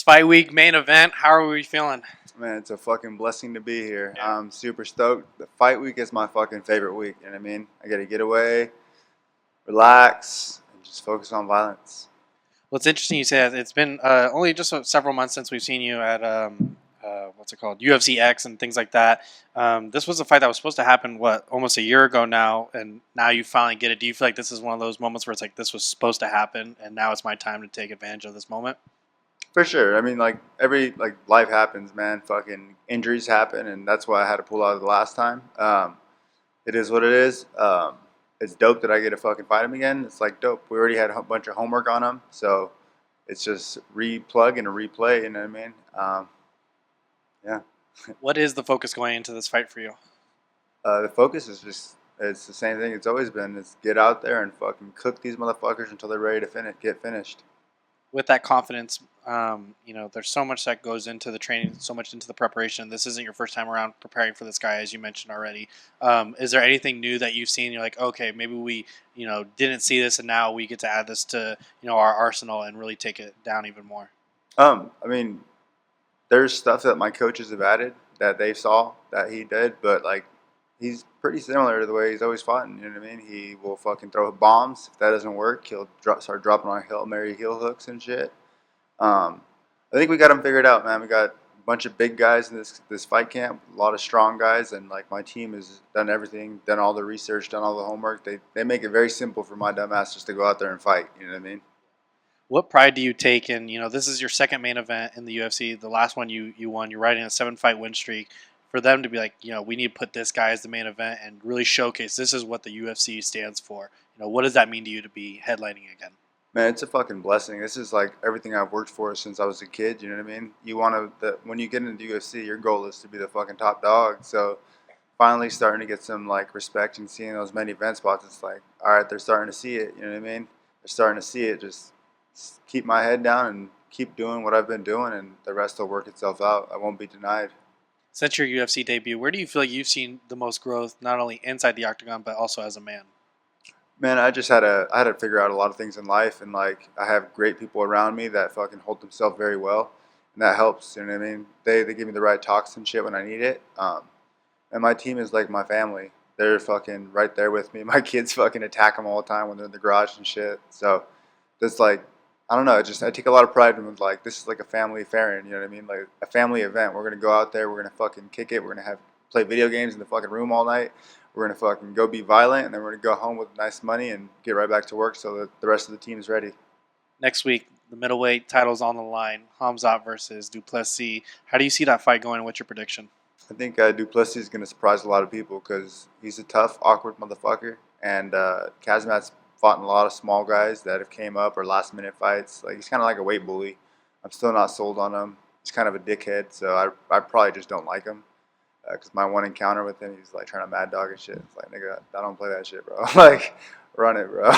Fight week main event. How are we feeling? Man, it's a fucking blessing to be here. Yeah. I'm super stoked. The fight week is my fucking favorite week. You know what I mean? I got to get away, relax, and just focus on violence. Well, it's interesting you say that. It's been only just several months since we've seen you at what's it called, UFC X and things like that. This was a fight that was supposed to happen almost a year ago now, and now you finally get it. Do you feel like this is one of those moments where it's like this was supposed to happen, and now it's my time to take advantage of this moment? For sure. I mean, life happens, man. Fucking injuries happen, and that's why I had to pull out the last time. It is what it is. It's dope that I get to fucking fight him again. It's like dope. We already had a bunch of homework on him, so it's just replug and a replay. You know what I mean? Yeah. What is the focus going into this fight for you? The focus is it's the same thing it's always been. It's get out there and fucking cook these motherfuckers until they're ready to get finished. With that confidence, there's so much that goes into the training, so much into the preparation. This isn't your first time around preparing for this guy, as you mentioned already. Is there anything new that you've seen? You're like, okay, maybe we, didn't see this, and now we get to add this to, our arsenal and really take it down even more. I mean, there's stuff that my coaches have added that they saw that he did, but like, he's pretty similar to the way he's always fought. You know what I mean? He will fucking throw bombs. If that doesn't work, he'll start dropping on Hail Mary heel hooks and shit. I think we got him figured out, man. We got a bunch of big guys in this fight camp, a lot of strong guys, and like my team has done everything, done all the research, done all the homework. They make it very simple for my dumb ass just to go out there and fight. You know what I mean? What pride do you take in, this is your second main event in the UFC. The last one you won. You're riding a 7-fight win streak. For them to be like, we need to put this guy as the main event and really showcase this is what the UFC stands for. What does that mean to you to be headlining again? Man, it's a fucking blessing. This is like everything I've worked for since I was a kid. You know what I mean? You want to when you get into UFC, your goal is to be the fucking top dog. So finally starting to get some like respect and seeing those main event spots, it's like, all right, they're starting to see it. You know what I mean? They're starting to see it. Just keep my head down and keep doing what I've been doing, and the rest will work itself out. I won't be denied. Since your UFC debut, where do you feel like you've seen the most growth, not only inside the octagon, but also as a man? Man, I had to figure out a lot of things in life, and like I have great people around me that fucking hold themselves very well, and that helps. You know what I mean? They give me the right talks and shit when I need it. And my team is like my family. They're fucking right there with me. My kids fucking attack them all the time when they're in the garage and shit. So that's like, I don't know. I take a lot of pride in like this is like a family affair, you know what I mean? Like a family event. We're gonna go out there. We're gonna fucking kick it. We're gonna play video games in the fucking room all night. We're gonna fucking go be violent, and then we're gonna go home with nice money and get right back to work so that the rest of the team is ready. Next week, the middleweight title's on the line. Khamzat versus Du Plessis. How do you see that fight going, and what's your prediction? I think Du Plessis is gonna surprise a lot of people because he's a tough, awkward motherfucker, and Khamzat's fought in a lot of small guys that have came up or last minute fights. Like he's kind of like a weight bully. I'm still not sold on him. He's kind of a dickhead, so I probably just don't like him. Because my one encounter with him, he was like trying to mad dog and shit. It's like, nigga, I don't play that shit, bro. Like, run it, bro.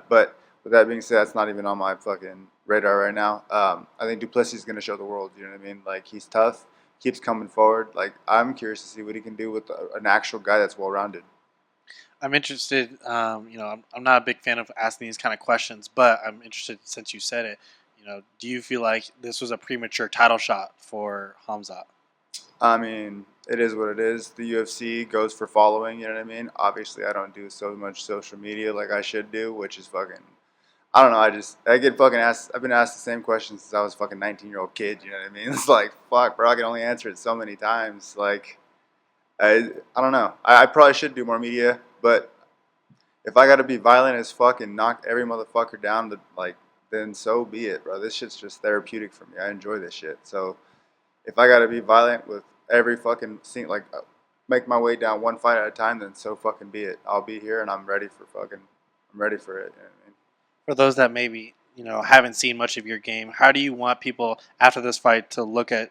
But with that being said, that's not even on my fucking radar right now. I think Du Plessis is gonna show the world. You know what I mean? Like he's tough, keeps coming forward. Like I'm curious to see what he can do with an actual guy that's well rounded. I'm interested. I'm not a big fan of asking these kind of questions, but I'm interested since you said it. Do you feel like this was a premature title shot for Khamzat? I mean, it is what it is. The UFC goes for following, you know what I mean? Obviously, I don't do so much social media like I should do, which is fucking, I don't know, I get fucking asked, I've been asked the same question since I was a fucking 19-year-old kid, you know what I mean? It's like, fuck, bro, I can only answer it so many times. Like, I don't know. I probably should do more media, but if I got to be violent as fuck and knock every motherfucker down, then so be it, bro. This shit's just therapeutic for me. I enjoy this shit. So if I got to be violent with every fucking scene, make my way down one fight at a time, then so fucking be it. I'll be here and I'm ready for it. You know what I mean? For those that maybe, haven't seen much of your game, how do you want people after this fight to look at,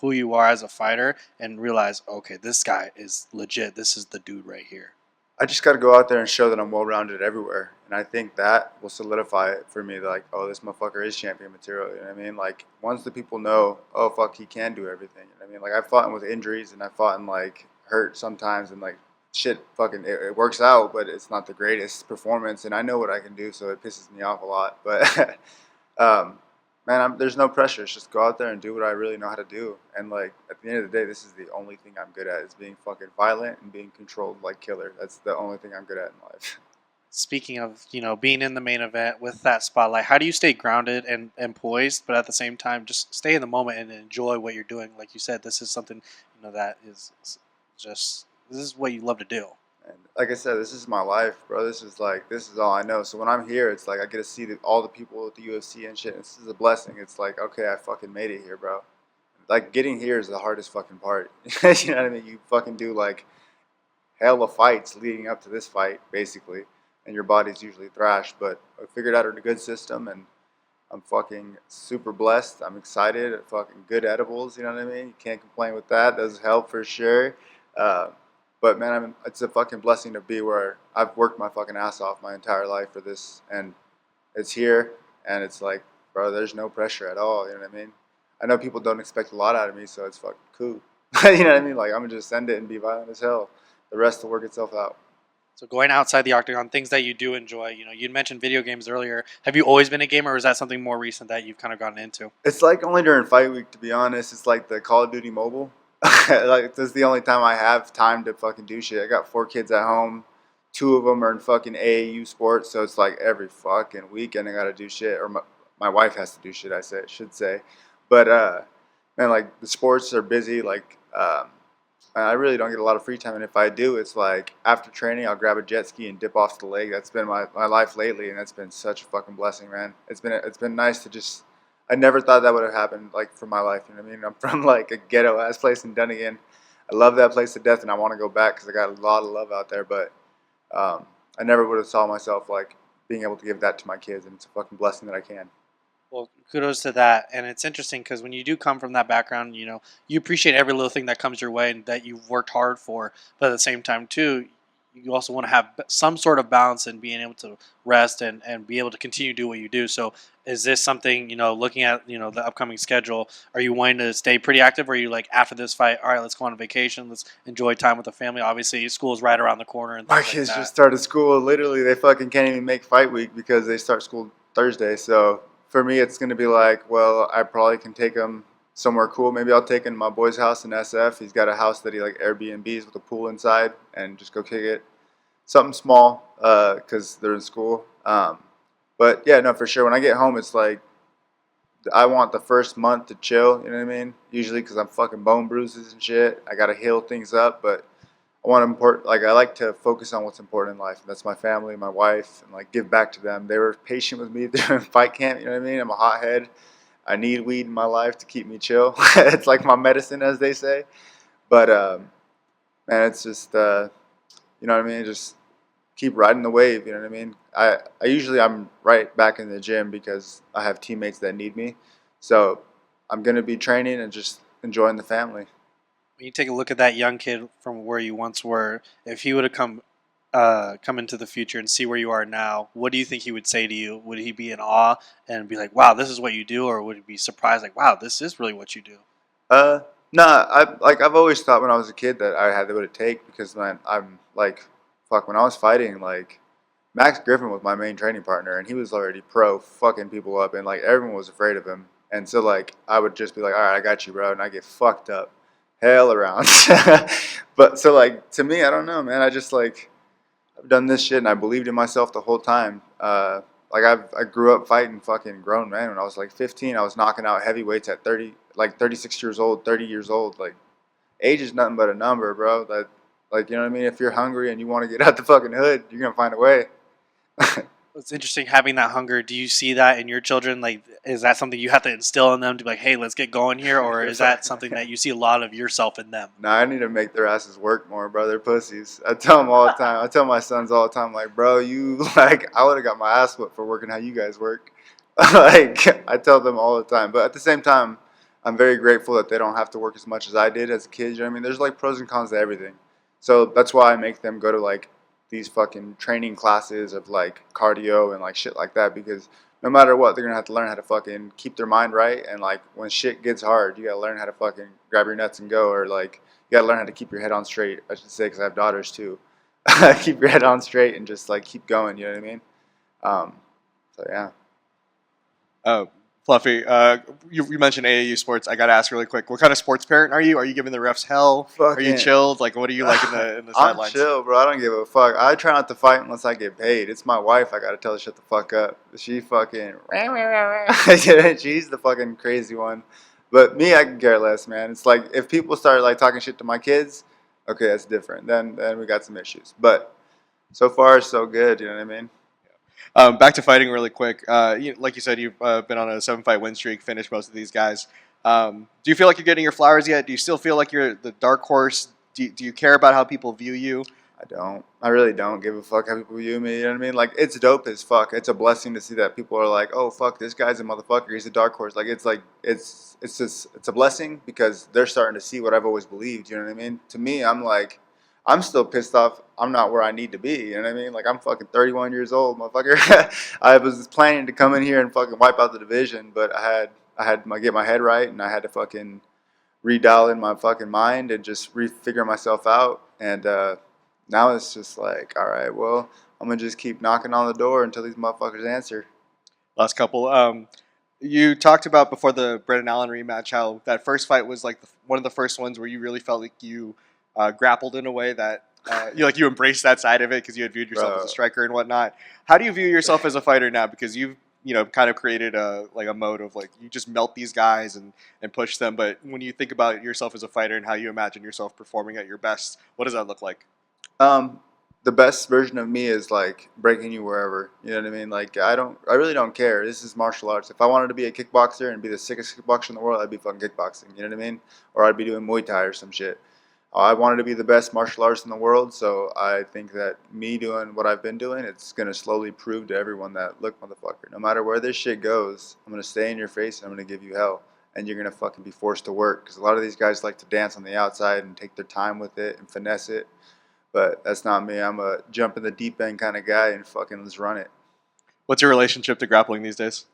who you are as a fighter and realize, okay, this guy is legit. This is the dude right here. I just got to go out there and show that I'm well-rounded everywhere. And I think that will solidify it for me. Like, oh, this motherfucker is champion material. You know what I mean? Like, once the people know, oh, fuck, he can do everything. You know what I mean? Like, I've fought with injuries and I've fought in, hurt sometimes. And, shit, fucking, it works out, but it's not the greatest performance. And I know what I can do, so it pisses me off a lot. But man, there's no pressure. It's just go out there and do what I really know how to do. And like at the end of the day, this is the only thing I'm good at is being fucking violent and being controlled like killer. That's the only thing I'm good at in life. Speaking of, being in the main event with that spotlight, how do you stay grounded and poised, but at the same time just stay in the moment and enjoy what you're doing? Like you said, this is something that is just this is what you love to do. And like I said, this is my life, bro. This is all I know. So when I'm here, it's like I get to see all the people at the UFC and shit. And this is a blessing. It's like, okay, I fucking made it here, bro. Like getting here is the hardest fucking part. You know what I mean? You fucking do like hell of fights leading up to this fight, basically, and your body's usually thrashed. But I figured out a good system, and I'm fucking super blessed. I'm excited. Fucking good edibles, you know what I mean? You can't complain with that. Does help for sure. Uh, but man, it's a fucking blessing to be where I've worked my fucking ass off my entire life for this, and it's here, and it's like, bro, there's no pressure at all. You know what I mean? I know people don't expect a lot out of me, so it's fucking cool. You know what I mean? Like I'm gonna just send it and be violent as hell. The rest will work itself out. So going outside the octagon, things that you do enjoy. You mentioned video games earlier. Have you always been a gamer, or is that something more recent that you've kind of gotten into? It's like only during fight week, to be honest. It's like the Call of Duty mobile. Like this is the only time I have time to fucking do shit. I got 4 kids at home. 2 of them are in fucking AAU sports, so it's like every fucking weekend I gotta do shit, or my wife has to do shit. Should say, but man, like the sports are busy. Like I really don't get a lot of free time, and if I do, it's like after training, I'll grab a jet ski and dip off the lake. That's been my life lately, and that's been such a fucking blessing, man. It's been nice to just. I never thought that would have happened, like for my life. You know what I mean? I'm from like a ghetto ass place in Dunnigan. I love that place to death, and I want to go back because I got a lot of love out there. But I never would have saw myself like being able to give that to my kids, and it's a fucking blessing that I can. Well, kudos to that. And it's interesting because when you do come from that background, you appreciate every little thing that comes your way and that you've worked hard for. But at the same time, too, you also want to have some sort of balance in being able to rest and be able to continue to do what you do. So is this something, looking at, the upcoming schedule, are you wanting to stay pretty active? Or are you like, after this fight, all right, let's go on a vacation. Let's enjoy time with the family. Obviously, school's right around the corner. And My things kids like that. just started school. Literally, they fucking can't even make fight week because they start school Thursday. So for me, it's going to be like, well, I probably can take them somewhere cool. Maybe I'll take him to my boy's house in SF. He's got a house that he like Airbnbs with a pool inside, and just go kick it. Something small because they're in school. But yeah, no, for sure. When I get home, it's like I want the first month to chill. You know what I mean? Usually because I'm fucking bone bruises and shit. I got to heal things up, but I want to I like to focus on what's important in life. And that's my family, my wife, and like give back to them. They were patient with me during fight camp. You know what I mean? I'm a hothead. I need weed in my life to keep me chill. It's like my medicine, as they say. But man, it's just you know what I mean? Just keep riding the wave. You know what I mean? I'm right back in the gym because I have teammates that need me. So I'm gonna be training and just enjoying the family. When you take a look at that young kid from where you once were, if he would have come into the future and see where you are now, what do you think he would say to you? Would he be in awe and be like, "Wow, this is what you do," or would he be surprised, like, "Wow, this is really what you do"? Uh, nah. I've always thought when I was a kid that I had what it take because man, I'm like, fuck. When I was fighting, like Max Griffin was my main training partner, and he was already pro, fucking people up, and like everyone was afraid of him. And so like I would just be like, all right, I got you, bro, and I get fucked up, hell around. But so like to me, I don't know, man. I just like I've done this shit, and I believed in myself the whole time. Like I grew up fighting fucking grown men. When I was like 15, I was knocking out heavyweights at 30, like 36 years old, 30 years old. Like age is nothing but a number, bro. That like you know what I mean. If you're hungry and you want to get out the fucking hood, you're gonna find a way. It's interesting having that hunger. Do you see that in your children? Like, is that something you have to instill in them to be like, "Hey, let's get going here," or is that something that you see a lot of yourself in them? Nah, I need to make their asses work more, bro. They're pussies. I tell them all the time. I tell my sons all the time, like, bro, you like I would have got my ass whipped for working how you guys work. Like I tell them all the time, but at the same time, I'm very grateful that they don't have to work as much as I did as a kid. You know what I mean? There's like pros and cons to everything. So that's why I make them go to like these fucking training classes of like cardio and like shit like that because no matter what, they're gonna have to learn how to fucking keep their mind right. And like when shit gets hard, you gotta learn how to fucking grab your nuts and go, or like you gotta learn how to keep your head on straight. I should say because I have daughters too. Keep your head on straight and just like keep going. You know what I mean? So yeah. Fluffy, you mentioned AAU sports. I got to ask really quick. What kind of sports parent are you? Are you giving the refs hell? Are you chilled? Like, what are you like in the sidelines? I'm chill, bro. I don't give a fuck. I try not to fight unless I get paid. It's my wife. I got to tell her shut the fuck up. She fucking... She's the fucking crazy one. But me, I can care less, man. It's like if people start like talking shit to my kids, okay, that's different. Then we got some issues. But so far, so good. You know what I mean? Back to fighting really quick. Like you said, you've been on a 7-fight win streak, finished most of these guys. Do you feel like you're getting your flowers yet? Do you still feel like you're the dark horse? Do you care about how people view you? I don't. I really don't give a fuck how people view me. You know what I mean? Like, it's dope as fuck. It's a blessing to see that people are like, oh, fuck, this guy's a motherfucker. He's a dark horse. Like, it's a blessing because they're starting to see what I've always believed. You know what I mean? To me, I'm like, I'm still pissed off. I'm not where I need to be. You know what I mean? Like, I'm fucking 31 years old, motherfucker. I was planning to come in here and fucking wipe out the division, but I had to get my head right, and I had to fucking redial in my fucking mind and just refigure myself out. And now it's just like, all right, well, I'm going to just keep knocking on the door until these motherfuckers answer. Last couple. You talked about before the Brendan Allen rematch how that first fight was like one of the first ones where you really felt like you grappled in a way that you embraced that side of it because you had viewed yourself as a striker and whatnot. How do you view yourself as a fighter now? Because you've kind of created a mode of like you just melt these guys and push them. But when you think about yourself as a fighter and how you imagine yourself performing at your best, what does that look like? The best version of me is like breaking you wherever. You know what I mean? Like I really don't care. This is martial arts. If I wanted to be a kickboxer and be the sickest kickboxer in the world, I'd be fucking kickboxing. You know what I mean? Or I'd be doing Muay Thai or some shit. I wanted to be the best martial artist in the world, so I think that me doing what I've been doing, it's gonna slowly prove to everyone that look, motherfucker, no matter where this shit goes, I'm gonna stay in your face and I'm gonna give you hell, and you're gonna fucking be forced to work. Because a lot of these guys like to dance on the outside and take their time with it and finesse it. But that's not me. I'm a jump in the deep end kind of guy and fucking let's run it. What's your relationship to grappling these days?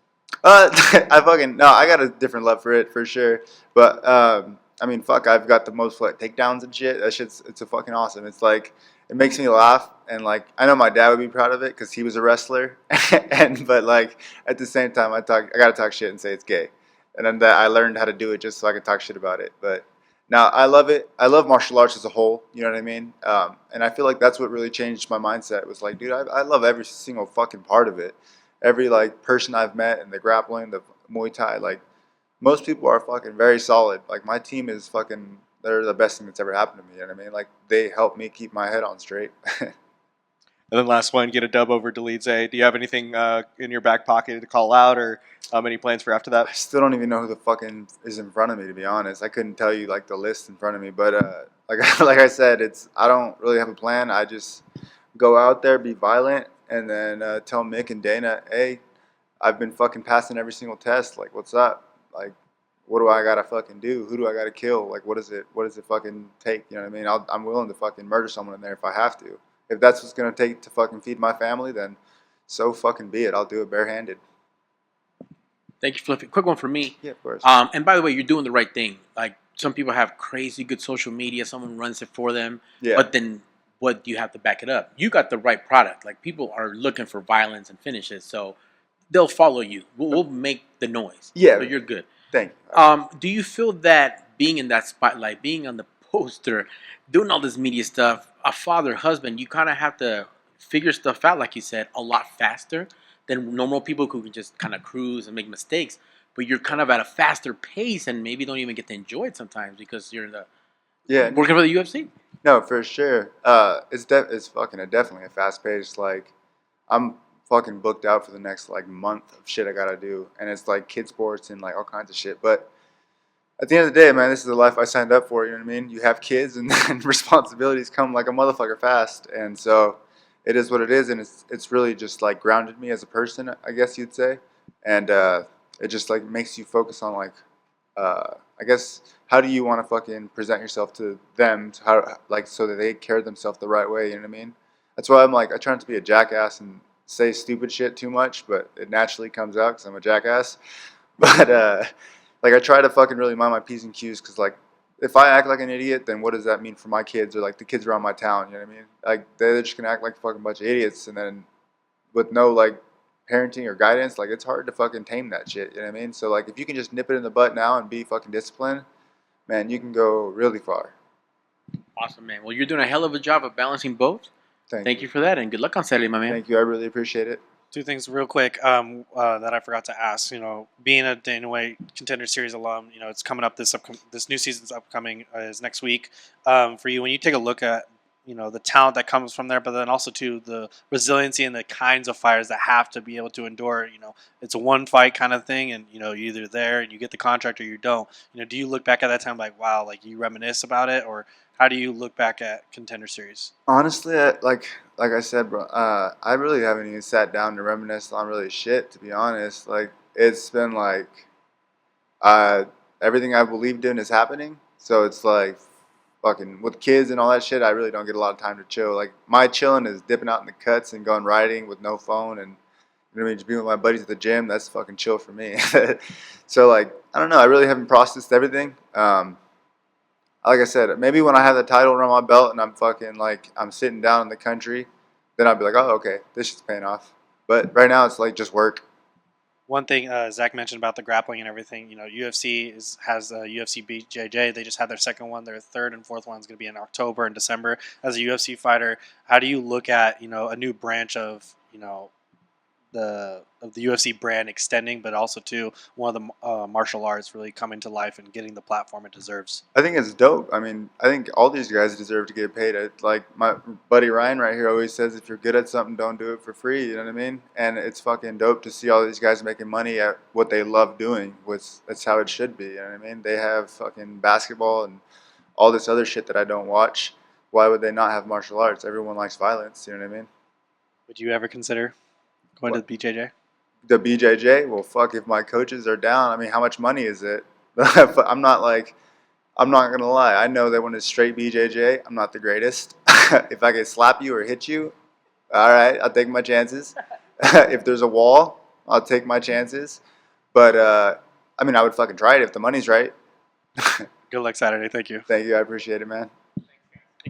I got a different love for it for sure. But I mean, fuck, I've got the most takedowns and shit. It's a fucking awesome. It's like it makes me laugh, and like I know my dad would be proud of it because he was a wrestler. But like at the same time, I gotta talk shit and say it's gay, and then I learned how to do it just so I could talk shit about it. But now I love it. I love martial arts as a whole. You know what I mean? And I feel like that's what really changed my mindset. Was like, dude, I love every single fucking part of it. Every like person I've met in the grappling, the Muay Thai, like most people are fucking very solid. Like my team is fucking, they're the best thing that's ever happened to me. You know what I mean? Like they help me keep my head on straight. And then last one, get a dub over Dolidze. Do you have anything in your back pocket to call out, or any plans for after that? I still don't even know who the fucking is in front of me, to be honest. I couldn't tell you like the list in front of me, but like I said, I don't really have a plan. I just go out there, be violent, and then tell Mick and Dana, hey, I've been fucking passing every single test. Like, what's up? Like, what do I gotta fucking do? Who do I gotta kill? Like, what does it fucking take? You know what I mean? I'm willing to fucking murder someone in there if I have to. If that's what's gonna take to fucking feed my family, then so fucking be it. I'll do it barehanded. Thank you, Fluffy. Quick one for me. Yeah, of course. And by the way, you're doing the right thing. Like some people have crazy good social media. Someone runs it for them. Yeah. But then what do you have to back it up? You got the right product. Like people are looking for violence and finishes, so they'll follow you. We'll make the noise. Yeah. So you're good. Thank you. Do you feel that being in that spotlight, being on the poster, doing all this media stuff, a father, husband, you kind of have to figure stuff out, like you said, a lot faster than normal people who can just kind of cruise and make mistakes. But you're kind of at a faster pace and maybe don't even get to enjoy it sometimes because you're working for the UFC. No, for sure. It's definitely a fast pace. Like I'm fucking booked out for the next like month of shit I gotta do, and it's like kid sports and like all kinds of shit. But at the end of the day, man, this is the life I signed up for. You know what I mean? You have kids, and then responsibilities come like a motherfucker fast, and so it is what it is. And it's really just like grounded me as a person, I guess you'd say, and it just like makes you focus on like, I guess, how do you want to fucking present yourself to them, so that they carry themselves the right way. You know what I mean? That's why I'm like, I try not to be a jackass and say stupid shit too much, but it naturally comes out because I'm a jackass. But like I try to fucking really mind my P's and Q's because like if I act like an idiot, then what does that mean for my kids or like the kids around my town? You know what I mean? Like they're just gonna act like a fucking bunch of idiots, and then with no like parenting or guidance, like it's hard to fucking tame that shit. You know what I mean? So like if you can just nip it in the butt now and be fucking disciplined, man, you can go really far. Awesome, man. Well, you're doing a hell of a job of balancing both. Thank you for that, and good luck on Saturday, my man. Thank you. I really appreciate it. Two things real quick that I forgot to ask. You know, being a Dana White Contender Series alum, you know, it's coming up this new season's upcoming is next week. For you, when you take a look at, you know, the talent that comes from there, but then also to the resiliency and the kinds of fighters that have to be able to endure. You know, it's a one fight kind of thing, and you know, you're either there and you get the contract or you don't. You know, do you look back at that time like, wow, like you reminisce about it, or how do you look back at Contender Series? Honestly, like I said, bro, I really haven't even sat down to reminisce on really shit, to be honest. Like, it's been like everything I believed in is happening. So it's like fucking with kids and all that shit, I really don't get a lot of time to chill. Like, my chilling is dipping out in the cuts and going riding with no phone and, you know what I mean, just being with my buddies at the gym. That's fucking chill for me. So, like, I don't know. I really haven't processed everything. Like I said, maybe when I have the title around my belt and I'm fucking like I'm sitting down in the country, then I'll be like, oh, okay, this shit's paying off. But right now it's like just work. One thing Zach mentioned about the grappling and everything, you know, UFC has UFC BJJ. They just had their second one. Their third and fourth one is going to be in October and December. As a UFC fighter, how do you look at, you know, a new branch of, you know, the UFC brand extending, but also to one of the martial arts really coming to life and getting the platform it deserves? I think it's dope. I mean, I think all these guys deserve to get paid. Like my buddy Ryan right here always says, if you're good at something, don't do it for free. You know what I mean? And it's fucking dope to see all these guys making money at what they love doing. That's how it should be. You know what I mean? They have fucking basketball and all this other shit that I don't watch. Why would they not have martial arts? Everyone likes violence. You know what I mean? Would you ever consider going to the BJJ? The BJJ? Well, fuck, if my coaches are down, I mean, how much money is it? I'm not going to lie. I know that when it's straight BJJ, I'm not the greatest. If I can slap you or hit you, all right, I'll take my chances. If there's a wall, I'll take my chances. But, I mean, I would fucking try it if the money's right. Good luck Saturday. Thank you. Thank you. I appreciate it, man.